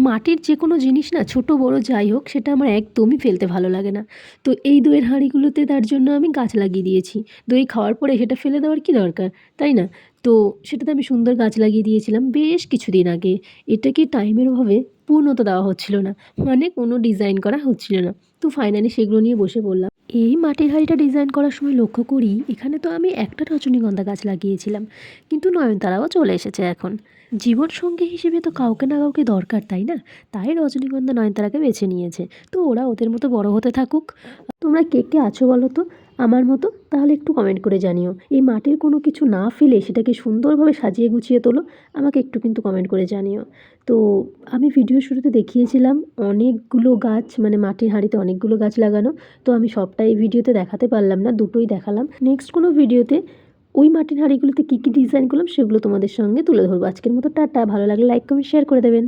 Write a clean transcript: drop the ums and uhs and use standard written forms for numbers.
মাটির যে কোনো জিনিস না ছোট বড় যাই হোক সেটা আমার একদমই ফেলতে ভালো লাগে না। তো এই দইয়ের হাঁড়িগুলোতে তার জন্য আমি গাছ লাগিয়ে দিয়েছি। দই খাওয়ার পরে সেটা ফেলে দেওয়ার কি দরকার, তাই না? তো সেটাতে আমি সুন্দর গাছ লাগিয়ে দিয়েছিলাম বেশ কিছুদিন আগে। এটাকে টাইমের অভাবে পূর্ণতা দেওয়া হচ্ছিল না। মানে কোনো ডিজাইন করা হচ্ছিল না। তো ফাইনালি সেগুলো নিয়ে বসে পড়লাম। এই মাটির হাঁড়িটা ডিজাইন করার সময় লক্ষ্য করি এখানে তো আমি একটা রজনীগন্ধা গাছ লাগিয়েছিলাম, কিন্তু নয়নতারাও চলে এসেছে এখন। জীবনসঙ্গী হিসেবে তো কাউকে না কাউকে দরকার, তাই না? তাই রজনীগন্ধা নয়নতারাকে বেছে নিয়েছে। তো ওরা ওদের মতো বড় হতে থাকুক। তোমরা কে কে আছো বলো তো আমার মতো? তাহলে একটু কমেন্ট করে জানিও। এই মাটির কোনো কিছু না ফেলে সেটাকে সুন্দরভাবে সাজিয়ে গুছিয়ে তোলো, আমাকে একটু কিন্তু কমেন্ট করে জানিও। তো আমি ভিডিও শুরুতে দেখিয়েছিলাম অনেকগুলো গাছ, মানে মাটির হাঁড়িতে অনেকগুলো গাছ লাগানো। তো আমি সবটাই ভিডিওতে দেখাতে পারলাম না, দুটোই দেখালাম। নেক্সট কোনো ভিডিওতে ওই মাটির হাঁড়িগুলোতে কী কী ডিজাইন করলাম সেগুলো তোমাদের সঙ্গে তুলে ধরবো। আজকের মতো টাটা। ভালো লাগলে লাইক কমেন্ট শেয়ার করে দেবেন।